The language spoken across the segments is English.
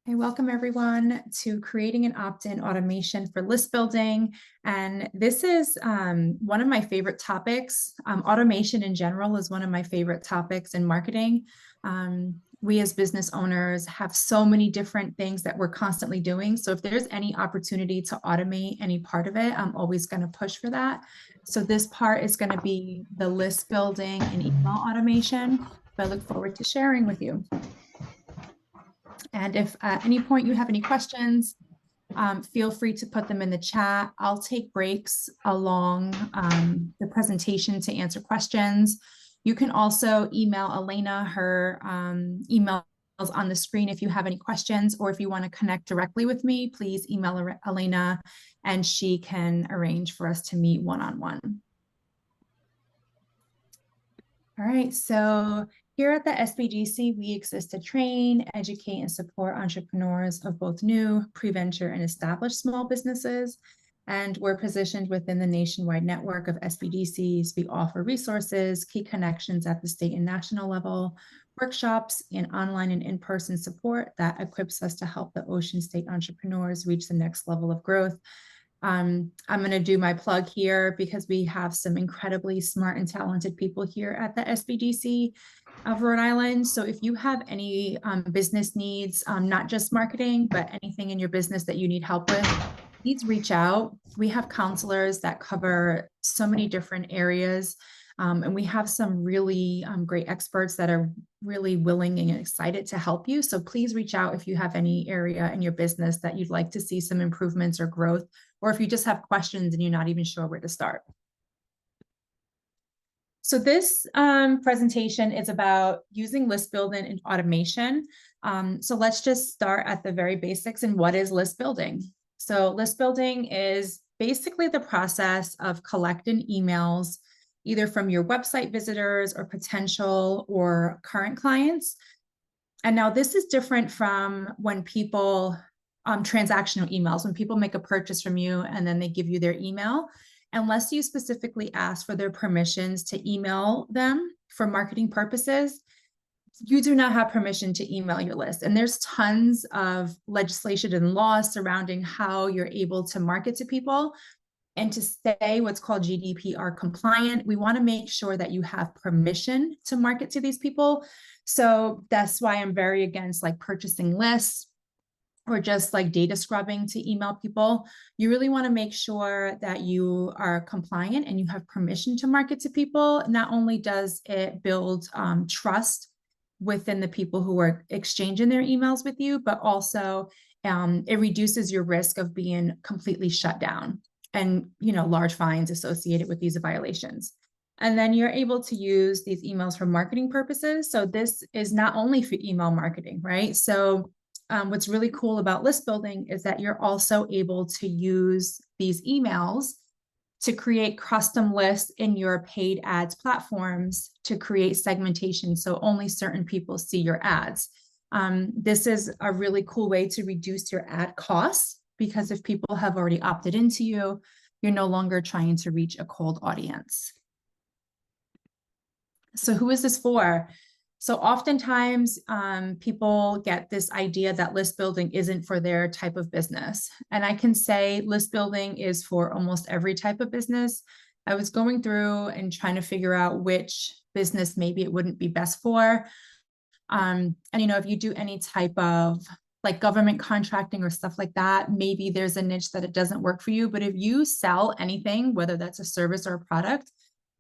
Hey, welcome everyone to creating an opt-in automation for list building. And this is one of my favorite topics. Automation in general is one of my favorite topics in marketing. We as business owners have so many different things that we're constantly doing. So if there's any opportunity to automate any part of it, I'm always going to push for that. So this part is going to be the list building and email automation. I look forward to sharing with you. And if at any point you have any questions, feel free to put them in the chat. I'll take breaks along the presentation to answer questions. You can also email Elena. Her email is on the screen if you have any questions, or if you want to connect directly with me, please email Elena and she can arrange for us to meet one-on-one. All right, so here at the SBDC, we exist to train, educate, and support entrepreneurs of both new, pre-venture, and established small businesses. And we're positioned within the nationwide network of SBDCs. We offer resources, key connections at the state and national level, workshops, and online and in-person support that equips us to help the Ocean State entrepreneurs reach the next level of growth. I'm going to do my plug here because we have some incredibly smart and talented people here at the SBDC of Rhode Island. So if you have any business needs, not just marketing, but anything in your business that you need help with, please reach out. We have counselors that cover so many different areas. And we have some really great experts that are really willing and excited to help you. So please reach out if you have any area in your business that you'd like to see some improvements or growth, or if you just have questions and you're not even sure where to start. So this presentation is about using list building and automation. So let's just start at the very basics. And what is list building? So list building is basically the process of collecting emails, either from your website visitors or potential or current clients. And now this is different from when people, transactional emails, when people make a purchase from you and then they give you their email. Unless you specifically ask for their permissions to email them for marketing purposes, you do not have permission to email your list. And there's tons of legislation and laws surrounding how you're able to market to people. And to stay what's called GDPR compliant, we want to make sure that you have permission to market to these people. So that's why I'm very against like purchasing lists or just like data scrubbing to email people. You really want to make sure that you are compliant and you have permission to market to people. Not only does it build trust within the people who are exchanging their emails with you, but also it reduces your risk of being completely shut down and, you know, large fines associated with these violations. And then you're able to use these emails for marketing purposes. So this is not only for email marketing, right? So what's really cool about list building is that you're also able to use these emails to create custom lists in your paid ads platforms to create segmentation. So only certain people see your ads. This is a really cool way to reduce your ad costs, because if people have already opted into you, you're no longer trying to reach a cold audience. So who is this for? So oftentimes people get this idea that list building isn't for their type of business. And I can say list building is for almost every type of business. I was going through and trying to figure out which business maybe it wouldn't be best for. And, you know, if you do any type of like government contracting or stuff like that, maybe there's a niche that it doesn't work for you. But if you sell anything, whether that's a service or a product,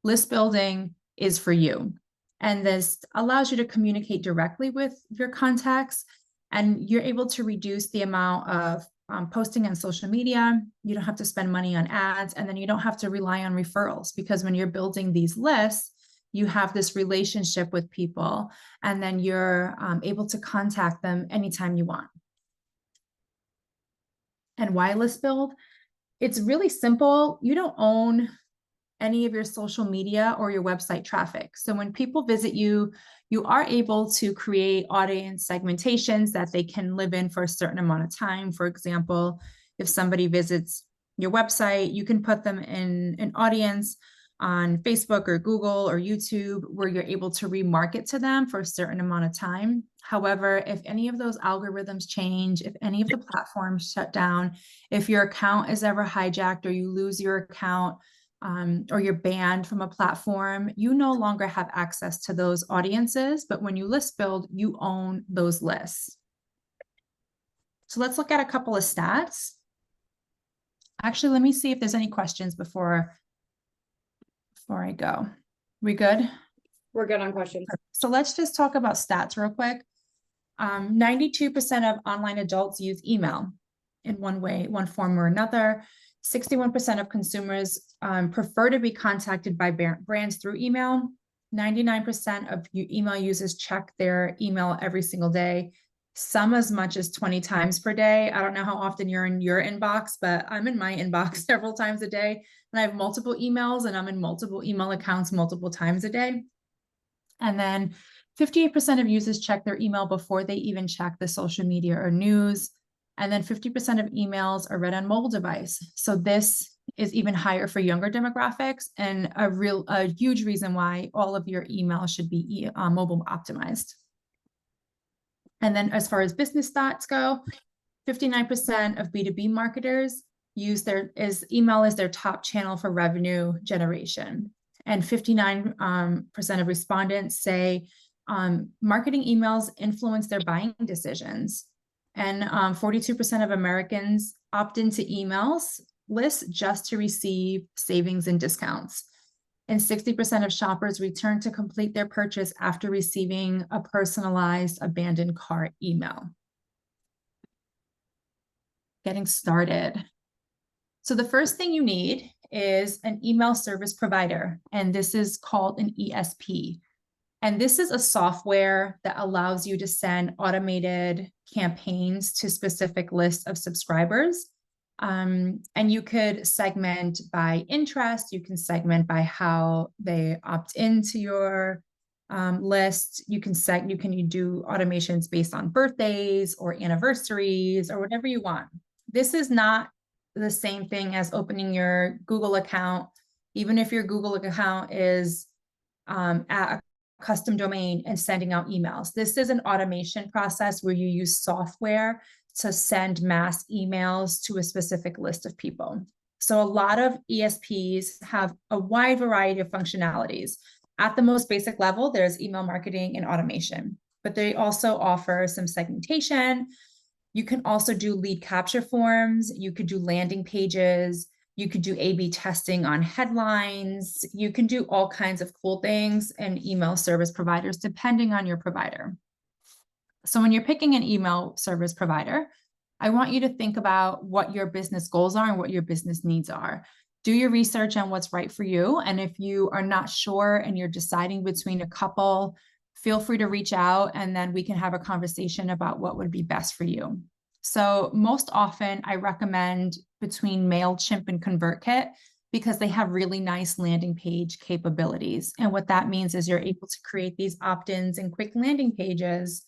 list building is for you. And this allows you to communicate directly with your contacts, and you're able to reduce the amount of posting on social media. You don't have to spend money on ads, and then you don't have to rely on referrals, because when you're building these lists, you have this relationship with people, and then you're able to contact them anytime you want. And why list build? It's really simple. You don't own any of your social media or your website traffic. So when people visit you, you are able to create audience segmentations that they can live in for a certain amount of time. For example, if somebody visits your website, you can put them in an audience on Facebook or Google or YouTube, where you're able to remarket to them for a certain amount of time. However, if any of those algorithms change, if any of the platforms shut down, if your account is ever hijacked or you lose your account, or you're banned from a platform, you no longer have access to those audiences. But when you list build, you own those lists. So let's look at a couple of stats. Actually, let me see if there's any questions before I go. We good? We're good on questions. So let's just talk about stats real quick. 92% of online adults use email in one form or another. 61% of consumers prefer to be contacted by brands through email. 99% of email users check their email every single day, some as much as 20 times per day. I don't know how often you're in your inbox, but I'm in my inbox several times a day. And I have multiple emails and I'm in multiple email accounts multiple times a day. And then 58% of users check their email before they even check the social media or news. And then 50% of emails are read on mobile device. So this is even higher for younger demographics, and a huge reason why all of your email should be mobile optimized. And then as far as business stats go, 59% of B2B marketers use email as their top channel for revenue generation. And 59% of respondents say marketing emails influence their buying decisions. And 42% of Americans opt into emails lists just to receive savings and discounts. And 60% of shoppers return to complete their purchase after receiving a personalized abandoned cart email. Getting started. So the first thing you need is an email service provider, and this is called an ESP. And this is a software that allows you to send automated campaigns to specific lists of subscribers. And you could segment by interest, you can segment by how they opt into your list. You can do automations based on birthdays or anniversaries or whatever you want. This is not the same thing as opening your Google account, even if your Google account is at a custom domain and sending out emails. This is an automation process where you use software to send mass emails to a specific list of people. So a lot of ESPs have a wide variety of functionalities. At the most basic level, there's email marketing and automation, but they also offer some segmentation. You can also do lead capture forms. You could do landing pages. You could do A/B testing on headlines. You can do all kinds of cool things in email service providers, depending on your provider. So when you're picking an email service provider, I want you to think about what your business goals are and what your business needs are. Do your research on what's right for you. And if you are not sure and you're deciding between a couple, feel free to reach out and then we can have a conversation about what would be best for you. So most often I recommend between MailChimp and ConvertKit because they have really nice landing page capabilities. And what that means is you're able to create these opt-ins and quick landing pages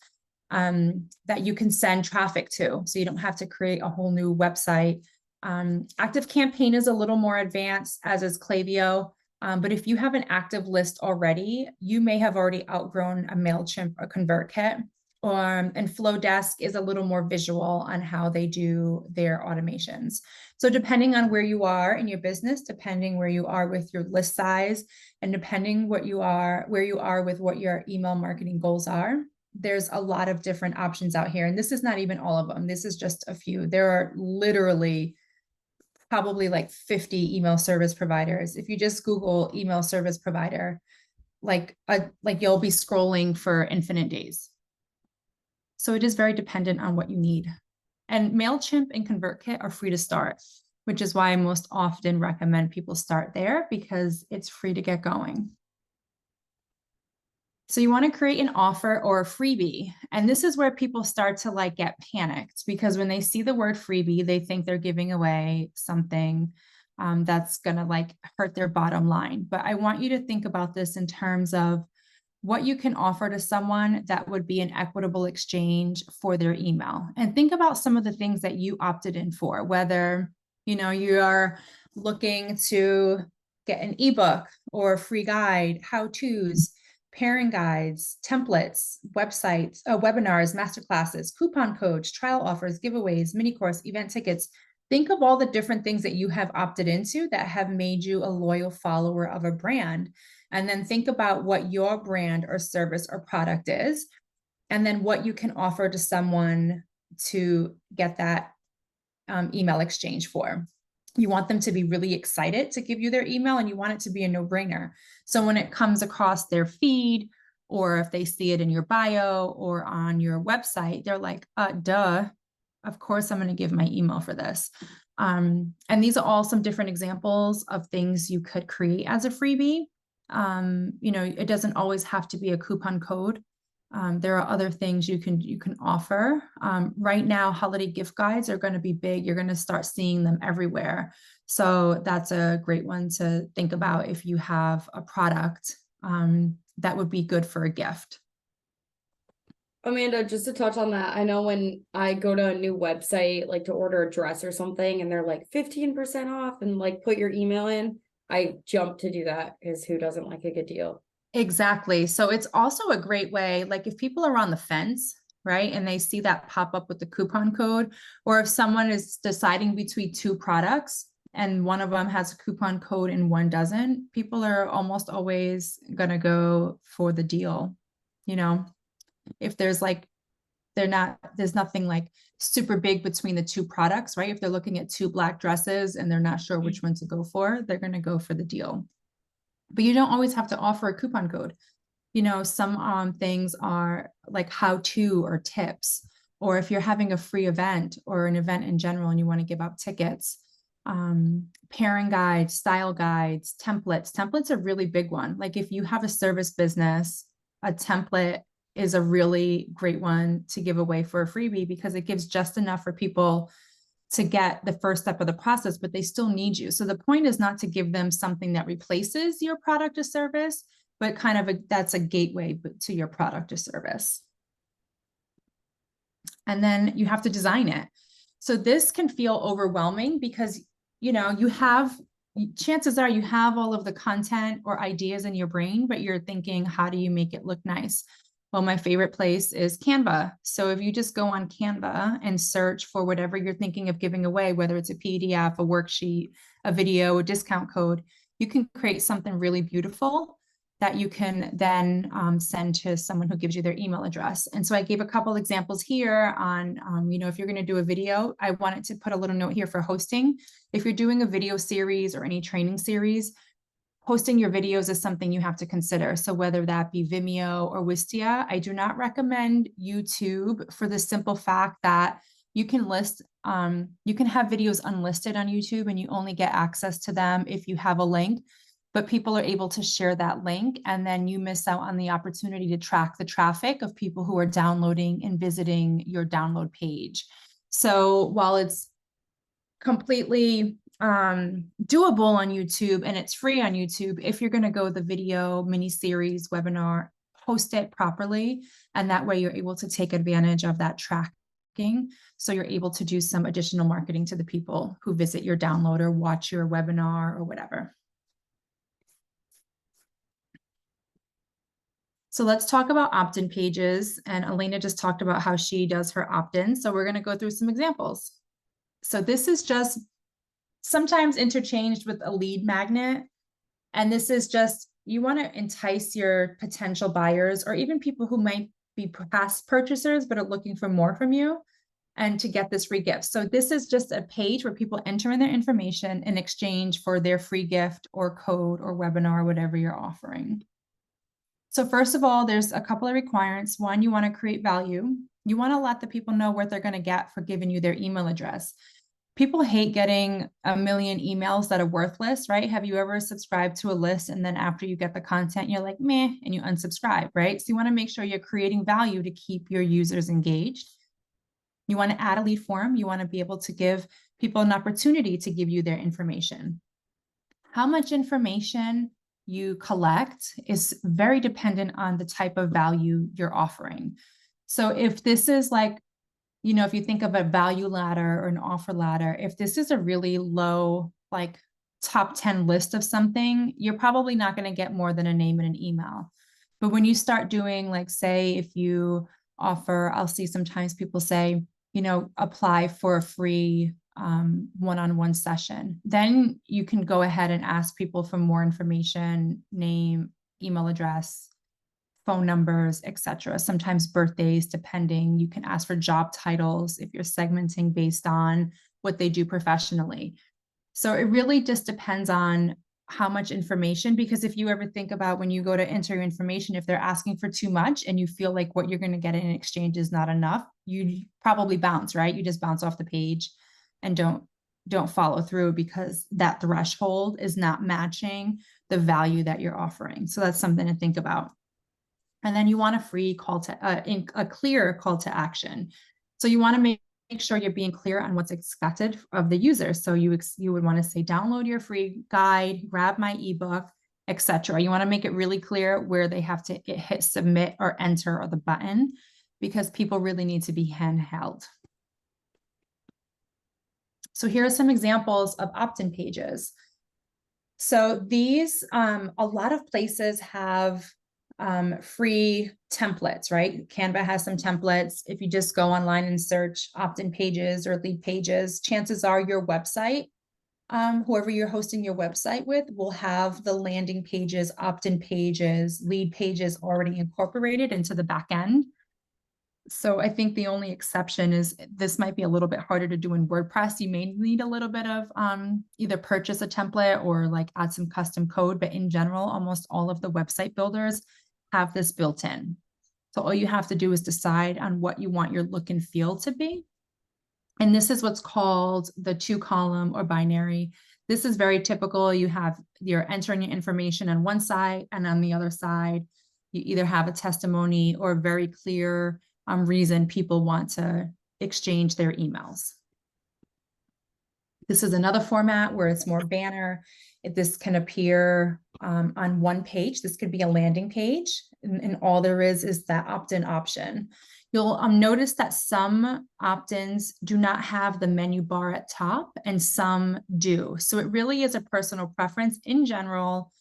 that you can send traffic to. So you don't have to create a whole new website. ActiveCampaign is a little more advanced, as is Klaviyo. But if you have an active list already, you may have already outgrown a MailChimp or ConvertKit. And Flowdesk is a little more visual on how they do their automations. So depending on where you are in your business, depending where you are with your list size, and depending where you are with what your email marketing goals are, there's a lot of different options out here. And this is not even all of them. This is just a few. There are literally probably like 50 email service providers. If you just Google email service provider, like you'll be scrolling for infinite days. So it is very dependent on what you need. And MailChimp and ConvertKit are free to start, which is why I most often recommend people start there because it's free to get going. So you want to create an offer or a freebie. And this is where people start to get panicked because when they see the word freebie, they think they're giving away something that's going to hurt their bottom line. But I want you to think about this in terms of what you can offer to someone that would be an equitable exchange for their email. And think about some of the things that you opted in for, whether you are looking to get an ebook or free guide, how-tos, pairing guides, templates, websites, webinars, masterclasses, coupon codes, trial offers, giveaways, mini course, event tickets. Think of all the different things that you have opted into that have made you a loyal follower of a brand. And then think about what your brand or service or product is, and then what you can offer to someone to get that email exchange for. You want them to be really excited to give you their email, and you want it to be a no-brainer. So when it comes across their feed, or if they see it in your bio or on your website, they're like, duh, of course I'm going to give my email for this. And these are all some different examples of things you could create as a freebie. It doesn't always have to be a coupon code. There are other things you can offer. Right now, holiday gift guides are going to be big. You're going to start seeing them everywhere. So that's a great one to think about if you have a product that would be good for a gift. Amanda, just to touch on that, I know when I go to a new website, like to order a dress or something, and they're like 15% off and like put your email in, I jump to do that because who doesn't like a good deal? Exactly. So it's also a great way, like if people are on the fence, right, and they see that pop up with the coupon code, or if someone is deciding between two products and one of them has a coupon code and one doesn't, people are almost always going to go for the deal. If there's nothing like super big between the two products, right? If they're looking at two black dresses and they're not sure which one to go for, they're going to go for the deal. But you don't always have to offer a coupon code. Some things are like how-to or tips, or if you're having a free event or an event in general and you want to give out tickets, pairing guides, style guides, templates. Templates are a really big one. Like if you have a service business, a template is a really great one to give away for a freebie because it gives just enough for people to get the first step of the process, but they still need you. So the point is not to give them something that replaces your product or service, but kind of that's a gateway to your product or service. And then you have to design it. So this can feel overwhelming because, chances are you have all of the content or ideas in your brain, but you're thinking, how do you make it look nice? Well, my favorite place is Canva. So if you just go on Canva and search for whatever you're thinking of giving away, whether it's a PDF, a worksheet, a video, a discount code, you can create something really beautiful that you can then send to someone who gives you their email address. And so I gave a couple examples here on, if you're going to do a video, I wanted to put a little note here for hosting. If you're doing a video series or any training series, hosting your videos is something you have to consider. So whether that be Vimeo or Wistia, I do not recommend YouTube for the simple fact that you can you can have videos unlisted on YouTube and you only get access to them if you have a link, but people are able to share that link and then you miss out on the opportunity to track the traffic of people who are downloading and visiting your download page. So while it's completely doable on YouTube and it's free on YouTube, if you're going to go the video mini series webinar, host it properly, and that way you're able to take advantage of that tracking, so you're able to do some additional marketing to the people who visit your download or watch your webinar or whatever. So let's talk about opt-in pages, and Elena just talked about how she does her opt-in, so we're going to go through some examples. So this is just sometimes interchanged with a lead magnet. And this is just, you want to entice your potential buyers or even people who might be past purchasers, but are looking for more from you and to get this free gift. So this is just a page where people enter in their information in exchange for their free gift or code or webinar, whatever you're offering. So first of all, there's a couple of requirements. One, you want to create value. You want to let the people know what they're going to get for giving you their email address. People hate getting a million emails that are worthless, right? Have you ever subscribed to a list and then after you get the content, you're like, meh, and you unsubscribe, right? So you want to make sure you're creating value to keep your users engaged. You want to add a lead form. You want to be able to give people an opportunity to give you their information. How much information you collect is very dependent on the type of value you're offering. So if this is like, if you think of a value ladder or an offer ladder, if this is a really low, like top 10 list of something, you're probably not going to get more than a name and an email. But when you start doing, like, say, if you offer, I'll see sometimes people say, you know, apply for a free one-on-one session, then you can go ahead and ask people for more information, name, email address, phone numbers, etc. Sometimes birthdays, depending. You can ask for job titles if you're segmenting based on what they do professionally. So it really just depends on how much information, because if you ever think about when you go to enter your information, if they're asking for too much and you feel like what you're going to get in exchange is not enough, you probably bounce, right? You just bounce off the page and don't follow through because that threshold is not matching the value that you're offering. So that's something to think about. And then you want a free call to a clear call to action. So you want to make sure you're being clear on what's expected of the user. So you would want to say, download your free guide, grab my ebook, etc. You want to make it really clear where they have to hit submit or enter or the button, because people really need to be handheld. So here are some examples of opt-in pages. So these, a lot of places have free templates, right? Canva has some templates. If you just go online and search opt-in pages or lead pages, chances are your website, whoever you're hosting your website with, will have the landing pages, opt-in pages, lead pages already incorporated into the back end. So I think the only exception is this might be a little bit harder to do in WordPress. You may need a little bit of either purchase a template or like add some custom code, but in general, almost all of the website builders have this built in. So all you have to do is decide on what you want your look and feel to be. And this is what's called the 2-column or binary. This is very typical. You're entering your information on one side, and on the other side, you either have a testimony or very clear reason people want to exchange their emails. This is another format where it's more banner. This can appear on one page. This could be a landing page, and all there is that opt-in option. You'll notice that some opt-ins do not have the menu bar at top and some do. So it really is a personal preference. In general,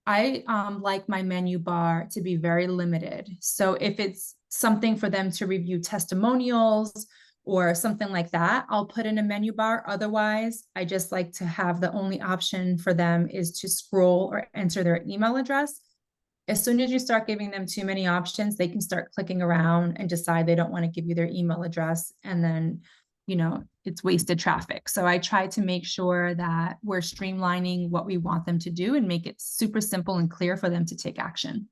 I like my menu bar to be very limited. So if it's something for them to review testimonials or something like that, I'll put in a menu bar. Otherwise, I just like to have the only option for them is to scroll or enter their email address. As soon as you start giving them too many options, they can start clicking around and decide they don't want to give you their email address. And then, you know, it's wasted traffic. So I try to make sure that we're streamlining what we want them to do and make it super simple and clear for them to take action.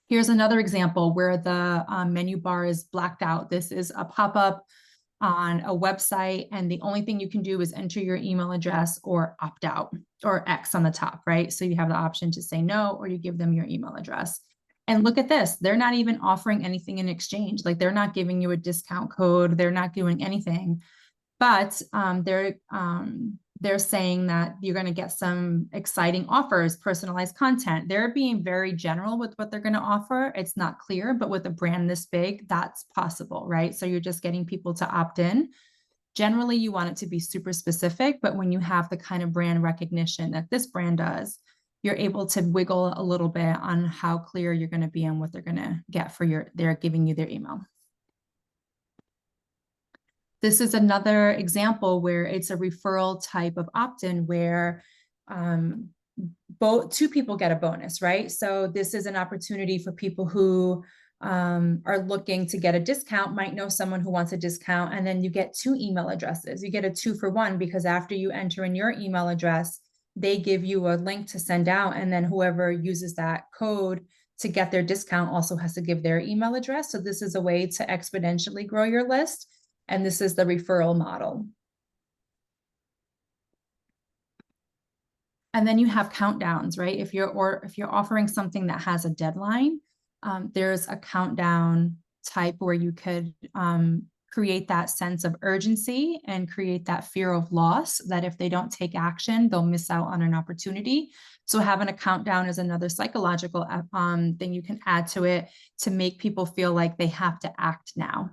Here's another example where the menu bar is blacked out. This is a pop-up on a website, and the only thing you can do is enter your email address or opt out, or X on the top, right? So you have the option to say no, or you give them your email address. And look at this, they're not even offering anything in exchange. Like, they're not giving you a discount code. They're not doing anything, but they're saying that you're going to get some exciting offers, personalized content. They're being very general with what they're going to offer. It's not clear, but with a brand this big, that's possible, right? So you're just getting people to opt in. Generally, you want it to be super specific, but when you have the kind of brand recognition that this brand does, you're able to wiggle a little bit on how clear you're going to be on what they're going to get for they're giving you their email. This is another example where it's a referral type of opt-in where two people get a bonus, right? So this is an opportunity for people who are looking to get a discount, might know someone who wants a discount, and then you get 2 email addresses. You get a 2-for-1 because after you enter in your email address, they give you a link to send out, and then whoever uses that code to get their discount also has to give their email address. So this is a way to exponentially grow your list. And this is the referral model. And then you have countdowns, right? If you're offering something that has a deadline, there's a countdown type where you could create that sense of urgency and create that fear of loss, that if they don't take action, they'll miss out on an opportunity. So having a countdown is another psychological thing you can add to it to make people feel like they have to act now.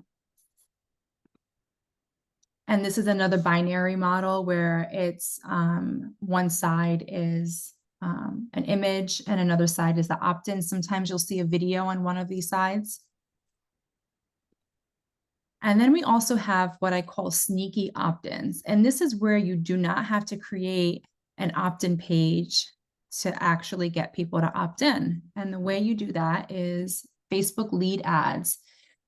And this is another binary model where it's one side is an image and another side is the opt-in. Sometimes you'll see a video on one of these sides. And then we also have what I call sneaky opt-ins. And this is where you do not have to create an opt-in page to actually get people to opt in. And the way you do that is Facebook lead ads.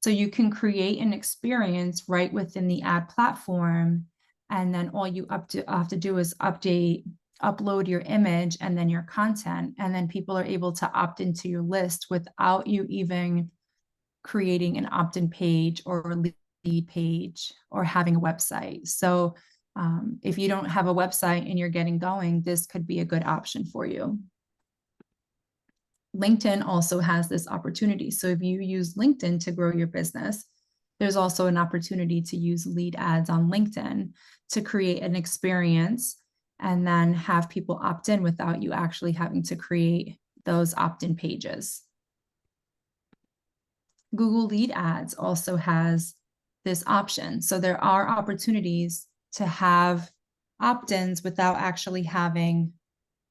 So you can create an experience right within the ad platform. And then all you have to do is upload your image and then your content. And then people are able to opt into your list without you even creating an opt-in page or a lead page or having a website. So if you don't have a website and you're getting going, this could be a good option for you. LinkedIn also has this opportunity. So if you use LinkedIn to grow your business, there's also an opportunity to use lead ads on LinkedIn to create an experience and then have people opt in without you actually having to create those opt-in pages. Google Lead Ads also has this option. So there are opportunities to have opt-ins without actually having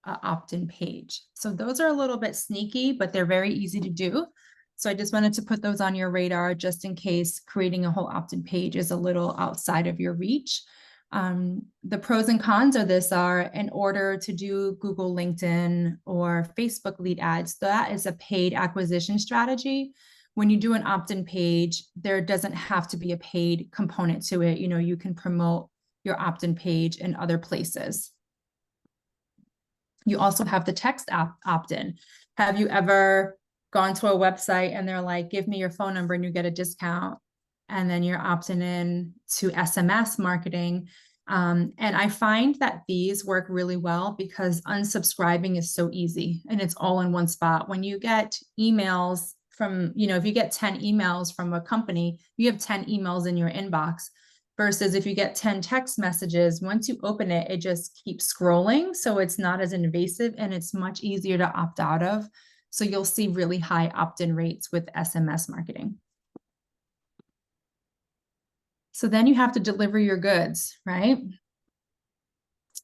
an opt-in page. So those are a little bit sneaky, but they're very easy to do. So I just wanted to put those on your radar just in case creating a whole opt-in page is a little outside of your reach. The pros and cons of this are, in order to do Google, LinkedIn, or Facebook lead ads, that is a paid acquisition strategy. When you do an opt-in page, there doesn't have to be a paid component to it. You know, you can promote your opt-in page in other places. You also have the text opt-in. Have you ever gone to a website and they're like, give me your phone number and you get a discount? And then you're opting in to SMS marketing. And I find that these work really well because unsubscribing is so easy and it's all in one spot. When you get emails from, you know, if you get 10 emails from a company, you have 10 emails in your inbox versus if you get 10 text messages, once you open it, it just keeps scrolling. So it's not as invasive and it's much easier to opt out of. So you'll see really high opt-in rates with SMS marketing. So then you have to deliver your goods, right?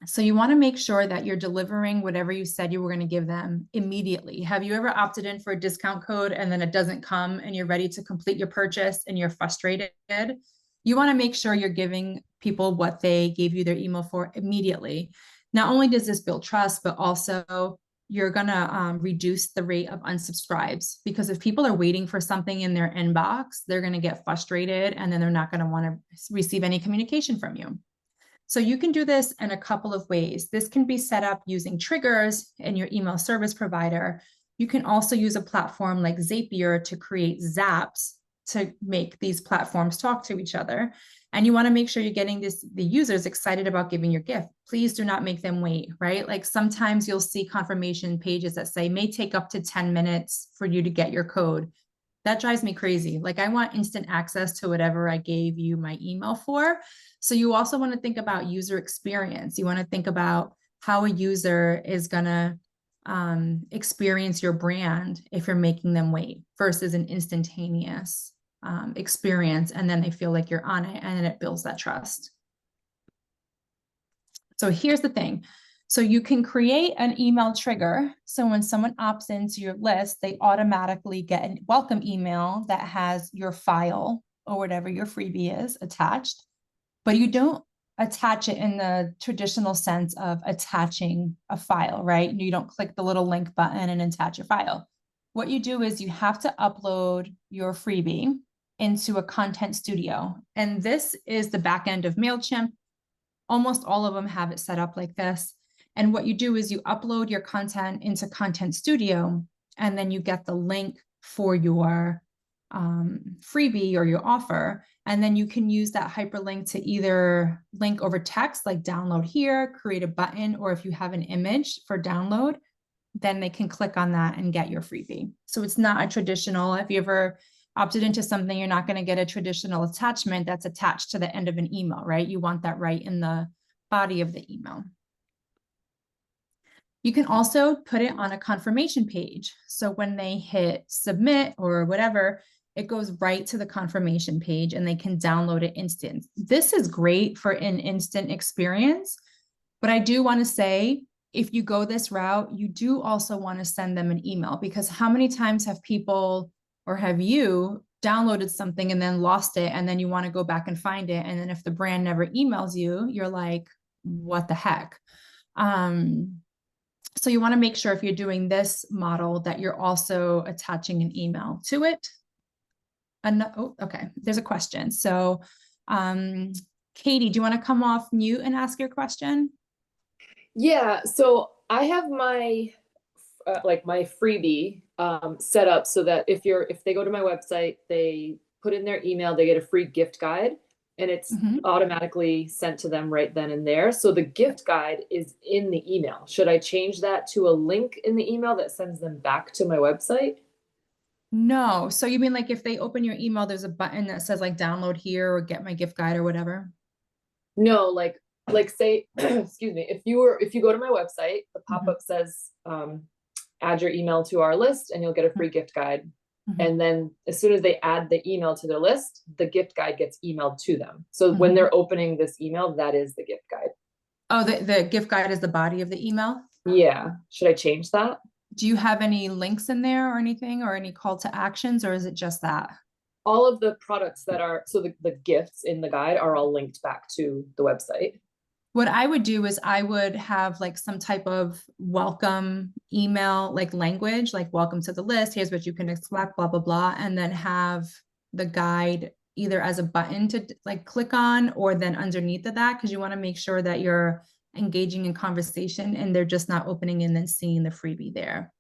So you want to make sure that you're delivering whatever you said you were going to give them immediately. Have you ever opted in for a discount code and then it doesn't come and you're ready to complete your purchase and you're frustrated? You want to make sure you're giving people what they gave you their email for immediately. Not only does this build trust, but also you're going to reduce the rate of unsubscribes, because if people are waiting for something in their inbox, they're going to get frustrated and then they're not going to want to receive any communication from you. So you can do this in a couple of ways. This can be set up using triggers in your email service provider. You can also use a platform like Zapier to create zaps to make these platforms talk to each other. And you want to make sure you're getting the users excited about giving your gift. Please do not make them wait, right? Like sometimes you'll see confirmation pages that say may take up to 10 minutes for you to get your code. That drives me crazy. Like I want instant access to whatever I gave you my email for. So you also want to think about user experience. You want to think about how a user is going to experience your brand if you're making them wait versus an instantaneous experience. And then they feel like you're on it and then it builds that trust. So here's the thing. So you can create an email trigger. So when someone opts into your list, they automatically get a welcome email that has your file or whatever your freebie is attached, but you don't attach it in the traditional sense of attaching a file, right? You don't click the little link button and attach your file. What you do is you have to upload your freebie into a Content Studio. And this is the back end of MailChimp. Almost all of them have it set up like this. And what you do is you upload your content into Content Studio, and then you get the link for your freebie or your offer. And then you can use that hyperlink to either link over text, like download here, create a button, or if you have an image for download, then they can click on that and get your freebie. So it's not a traditional, if you ever opted into something, you're not going to get a traditional attachment that's attached to the end of an email, right? You want that right in the body of the email. You can also put it on a confirmation page. So when they hit submit or whatever, it goes right to the confirmation page and they can download it instant. This is great for an instant experience, but I do want to say, if you go this route, you do also want to send them an email, because how many times have people, or have you downloaded something and then lost it, and then you want to go back and find it, and then if the brand never emails you, you're like, what the heck? So you want to make sure, if you're doing this model, that you're also attaching an email to it. Oh, okay, there's a question. So Katie, do you want to come off mute and ask your question? Yeah, so I have my like my freebie set up so that if they go to my website, they put in their email, they get a free gift guide, and it's automatically sent to them right then and there. So the gift guide is in the email. Should I change that to a link in the email that sends them back to my website? No. So you mean like if they open your email, there's a button that says like download here or get my gift guide or whatever? No, like say, excuse me, if you go to my website, the pop-up says add your email to our list and you'll get a free gift guide. And then as soon as they add the email to their list, the gift guide gets emailed to them. So when they're opening this email, that is the gift guide. Oh, the gift guide is the body of the email? Yeah. Should I change that? Do you have any links in there or anything, or any call to actions, or is it just that? All of the products that are, so the gifts in the guide are all linked back to the website. What I would do is I would have like some type of welcome email, like language, like welcome to the list, here's what you can expect, blah, blah, blah. And then have the guide either as a button to like click on, or then underneath of that, because you want to make sure that you're engaging in conversation and they're just not opening and then seeing the freebie there.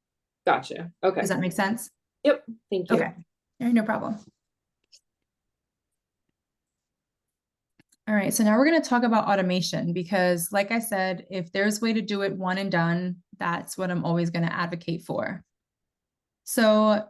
Gotcha. Okay. Does that make sense? Yep. Thank you. Okay. All right, no problem. All right, so now we're going to talk about automation, because like I said, if there's a way to do it one and done, that's what I'm always going to advocate for. So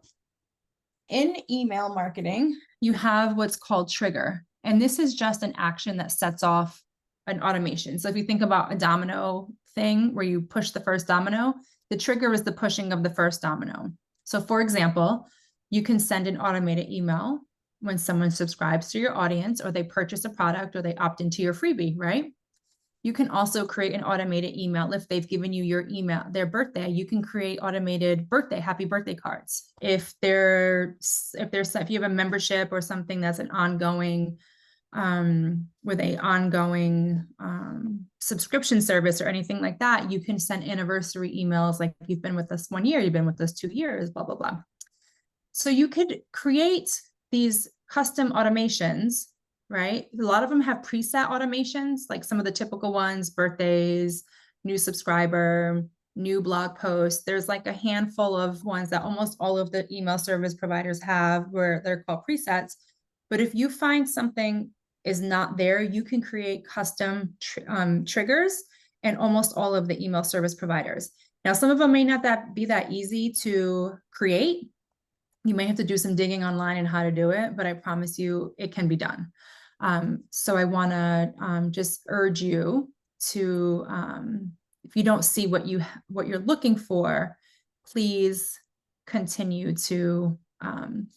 in email marketing, you have what's called trigger, and this is just an action that sets off an automation. So if you think about a domino thing where you push the first domino, the trigger is the pushing of the first domino. So for example, you can send an automated email when someone subscribes to your audience, or they purchase a product, or they opt into your freebie, right? You can also create an automated email. If they've given you your email, their birthday, you can create automated happy birthday cards. If you have a membership or something that's an ongoing, with a ongoing subscription service or anything like that, you can send anniversary emails like, you've been with us 1 year, you've been with us 2 years, blah, blah, blah. So you could create these custom automations, right? A lot of them have preset automations, like some of the typical ones, birthdays, new subscriber, new blog posts. There's like a handful of ones that almost all of the email service providers have, where they're called presets. But if you find something is not there, you can create custom triggers in almost all of the email service providers. Now, some of them may not be that easy to create. You may have to do some digging online on how to do it, but I promise you it can be done. So I want to just urge you to, if you don't see what you're looking for, please continue to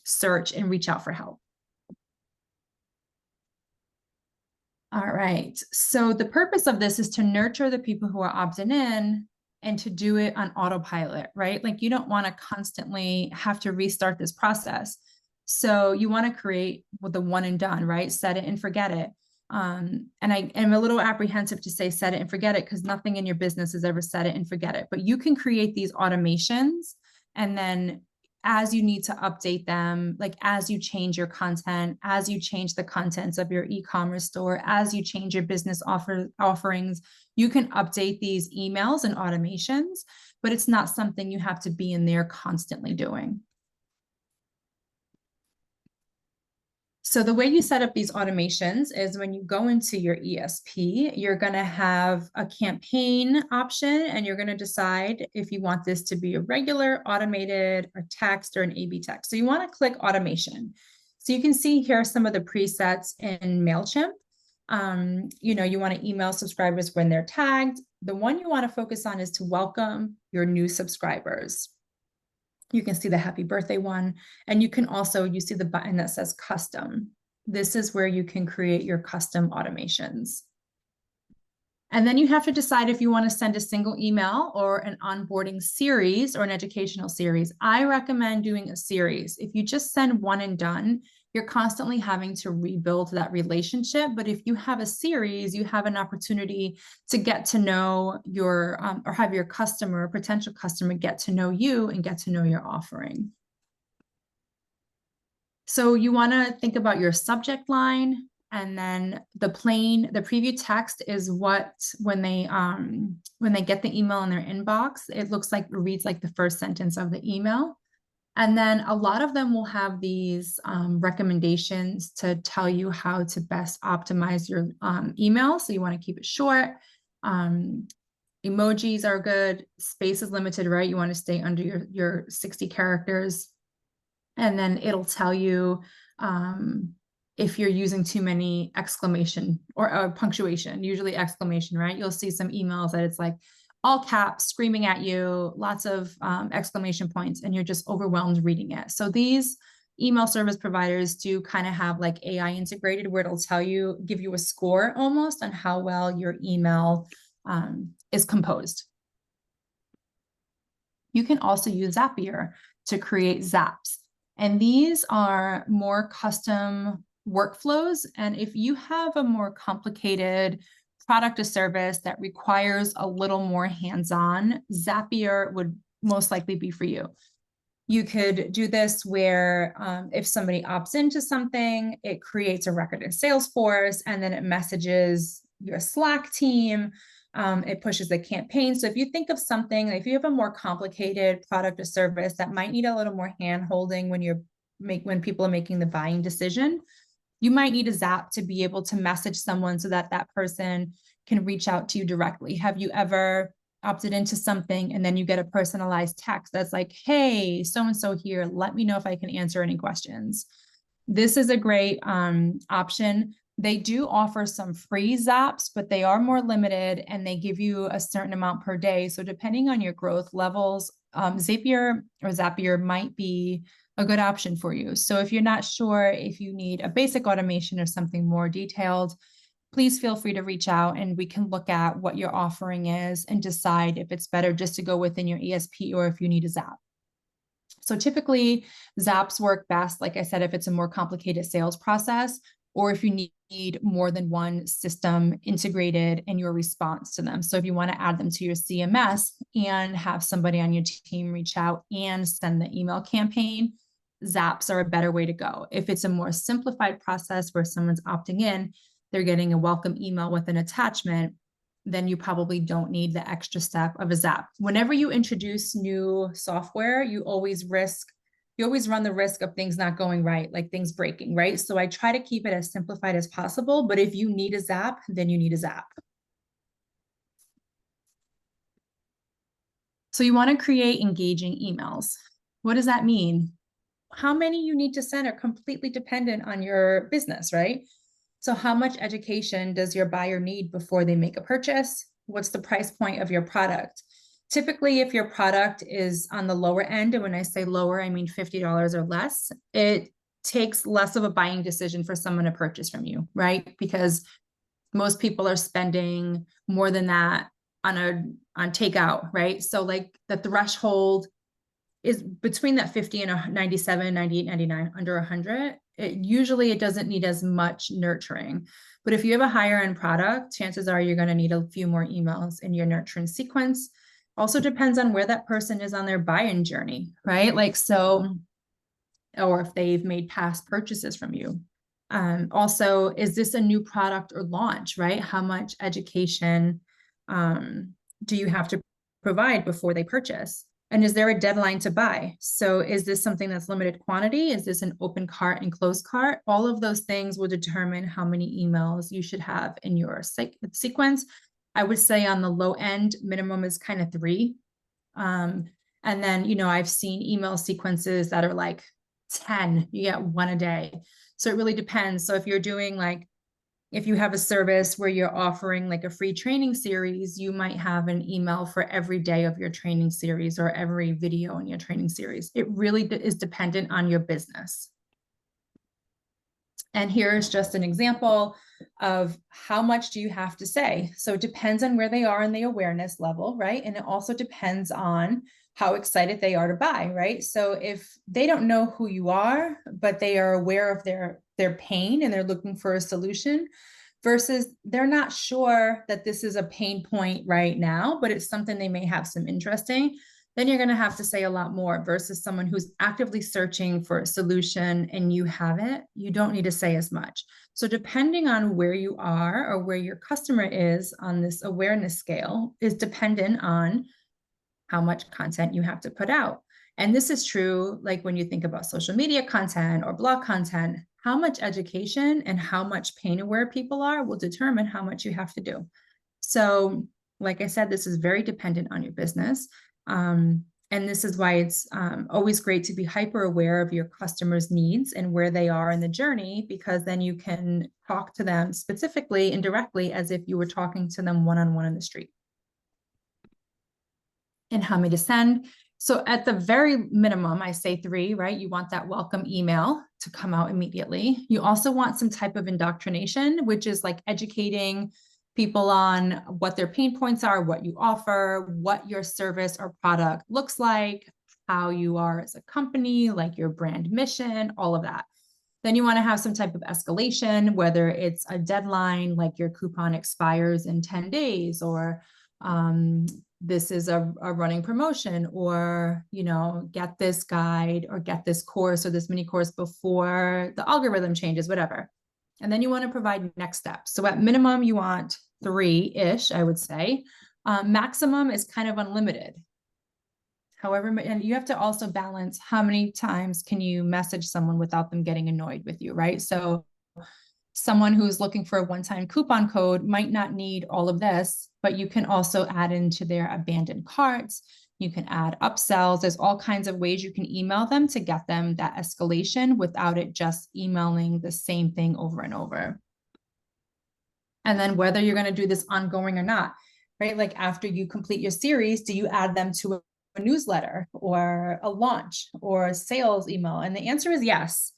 search and reach out for help. All right. So the purpose of this is to nurture the people who are opting in, and to do it on autopilot, right? Like, you don't want to constantly have to restart this process. So you want to create with the one and done, right? Set it and forget it. And I am a little apprehensive to say set it and forget it, because nothing in your business is ever set it and forget it. But you can create these automations, and then as you need to update them, like as you change your content, as you change the contents of your e-commerce store, as you change your business offerings, you can update these emails and automations, but it's not something you have to be in there constantly doing. So the way you set up these automations is when you go into your ESP, you're going to have a campaign option, and you're going to decide if you want this to be a regular, automated, or text, or an A/B text. So you want to click automation. So you can see here some of the presets in MailChimp. You want to email subscribers when they're tagged. The one you want to focus on is to welcome your new subscribers. You can see the happy birthday one, and you can also, you see the button that says custom. This is where you can create your custom automations. And then you have to decide if you want to send a single email or an onboarding series or an educational series. I recommend doing a series. If you just send one and done, you're constantly having to rebuild that relationship. But if you have a series, you have an opportunity to get to know your, or have your customer, potential customer, get to know you and get to know your offering. So you want to think about your subject line, and then the preview text is what, when they get the email in their inbox, it looks like, it reads like the first sentence of the email. And then a lot of them will have these recommendations to tell you how to best optimize your email. So you want to keep it short. Emojis are good. Space is limited, right? You want to stay under your 60 characters. And then it'll tell you if you're using too many exclamation or punctuation, usually exclamation, right? You'll see some emails that it's like all caps screaming at you, lots of exclamation points, and you're just overwhelmed reading it. So these email service providers do kind of have like AI integrated, where it'll tell you, give you a score almost on how well your email is composed. You can also use Zapier to create Zaps. And these are more custom workflows. And if you have a more complicated product or service that requires a little more hands-on, Zapier would most likely be for you. You could do this where if somebody opts into something, it creates a record in Salesforce, and then it messages your Slack team. It pushes the campaign. So if you think of something, if you have a more complicated product or service that might need a little more hand-holding when people are making the buying decision, you might need a Zap to be able to message someone so that that person can reach out to you directly. Have you ever opted into something and then you get a personalized text that's like, hey, so-and-so here, let me know if I can answer any questions? This is a great option. They do offer some free Zaps, but they are more limited and they give you a certain amount per day. So depending on your growth levels, Zapier might be a good option for you. So if you're not sure if you need a basic automation or something more detailed, please feel free to reach out and we can look at what your offering is and decide if it's better just to go within your ESP or if you need a Zap. So typically Zaps work best, like I said, if it's a more complicated sales process, or if you need more than one system integrated in your response to them. So if you want to add them to your CMS and have somebody on your team reach out and send the email campaign, Zaps are a better way to go. If it's a more simplified process where someone's opting in, they're getting a welcome email with an attachment, then you probably don't need the extra step of a Zap. Whenever you introduce new software, you always run the risk of things not going right, like things breaking, right? So I try to keep it as simplified as possible, but if you need a Zap, then you need a Zap. So you want to create engaging emails. What does that mean? How many you need to send are completely dependent on your business, right? So how much education does your buyer need before they make a purchase? What's the price point of your product? Typically, if your product is on the lower end, and when I say lower, I mean $50 or less, it takes less of a buying decision for someone to purchase from you, right? Because most people are spending more than that on takeout, right? So like the threshold is between that 50 and 97, 98, 99, under 100. Usually it doesn't need as much nurturing. But if you have a higher end product, chances are you're going to need a few more emails in your nurturing sequence. Also depends on where that person is on their buy-in journey, right? Like, so, or if they've made past purchases from you. Also, is this a new product or launch, right? How much education do you have to provide before they purchase? And is there a deadline to buy? So is this something that's limited quantity? Is this an open cart and closed cart? All of those things will determine how many emails you should have in your sequence. I would say on the low end, minimum is kind of 3. And then, I've seen email sequences that are like 10, you get 1 a day. So it really depends. So if you're doing like If you have a service where you're offering like a free training series, you might have an email for every day of your training series or every video in your training series. It really is dependent on your business. And here's just an example of how much do you have to say. So it depends on where they are in the awareness level, right? And it also depends on how excited they are to buy, right? So if they don't know who you are, but they are aware of their pain and they're looking for a solution, versus they're not sure that this is a pain point right now, but it's something they may have some interest in, then you're going to have to say a lot more versus someone who's actively searching for a solution and you haven't, you don't need to say as much. So depending on where you are or where your customer is on this awareness scale is dependent on how much content you have to put out. And this is true, like when you think about social media content or blog content, how much education and how much pain aware people are will determine how much you have to do. So, like I said, this is very dependent on your business. And this is why it's always great to be hyper aware of your customers' needs and where they are in the journey, because then you can talk to them specifically and directly as if you were talking to them one-on-one in the street. And how many to send. So at the very minimum, I say 3, right? You want that welcome email to come out immediately. You also want some type of indoctrination, which is like educating people on what their pain points are, what you offer, what your service or product looks like, how you are as a company, like your brand mission, all of that. Then you want to have some type of escalation, whether it's a deadline, like your coupon expires in 10 days, or this is a running promotion, or, you know, get this guide or get this course or this mini course before the algorithm changes, whatever. And then you want to provide next steps. So at minimum, you want 3-ish, I would say. Maximum is kind of unlimited. However, and you have to also balance how many times can you message someone without them getting annoyed with you, right? So someone who's looking for a one-time coupon code might not need all of this, but you can also add into their abandoned carts. You can add upsells. There's all kinds of ways you can email them to get them that escalation without it just emailing the same thing over and over. And then whether you're going to do this ongoing or not, right? Like after you complete your series, do you add them to a newsletter or a launch or a sales email? And the answer is yes.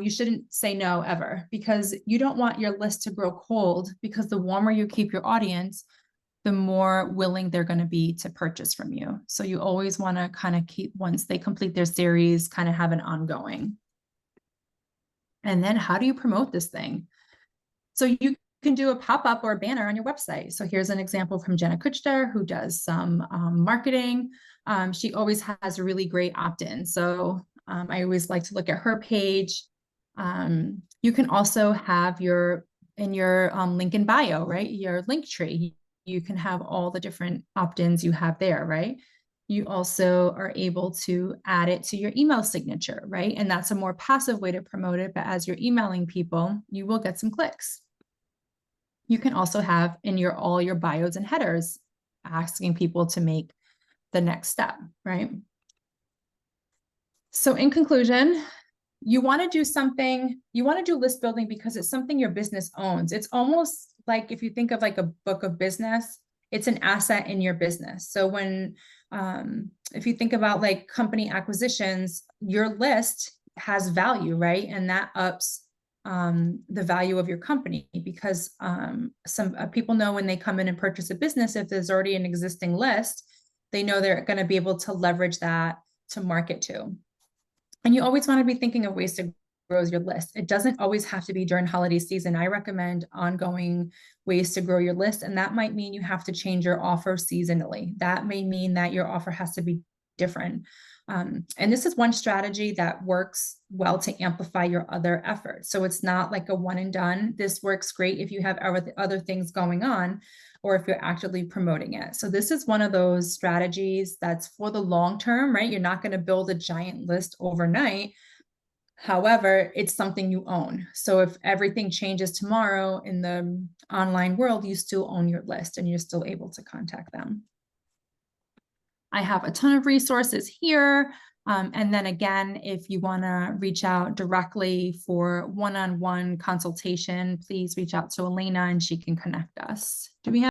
You shouldn't say no ever, because you don't want your list to grow cold, because the warmer you keep your audience, the more willing they're going to be to purchase from you. So you always want to kind of keep, once they complete their series, kind of have an ongoing. And then how do you promote this thing? So you can do a pop-up or a banner on your website. So here's an example from Jenna Kuchter, who does some marketing. She always has a really great opt-in. So I always like to look at her page. You can also have in your link in bio, right? Your link tree. You can have all the different opt-ins you have there, right? You also are able to add it to your email signature, right? And that's a more passive way to promote it. But as you're emailing people, you will get some clicks. You can also have in all your bios and headers, asking people to make the next step, right? So in conclusion, you want to do something, you want to do list building because it's something your business owns. It's almost like if you think of like a book of business, it's an asset in your business. So when, if you think about like company acquisitions, your list has value, right? And that ups the value of your company, because some people know when they come in and purchase a business, if there's already an existing list, they know they're going to be able to leverage that to market to. And you always want to be thinking of ways to grow your list. It doesn't always have to be during holiday season. I recommend ongoing ways to grow your list. And that might mean you have to change your offer seasonally. That may mean that your offer has to be different. And this is one strategy that works well to amplify your other efforts. So it's not like a one and done. This works great if you have other things going on, or if you're actively promoting it. So this is one of those strategies that's for the long term, right? You're not going to build a giant list overnight. However, it's something you own. So if everything changes tomorrow in the online world, you still own your list and you're still able to contact them. I have a ton of resources here. And then again, if you want to reach out directly for one-on-one consultation, please reach out to Elena and she can connect us. Do we have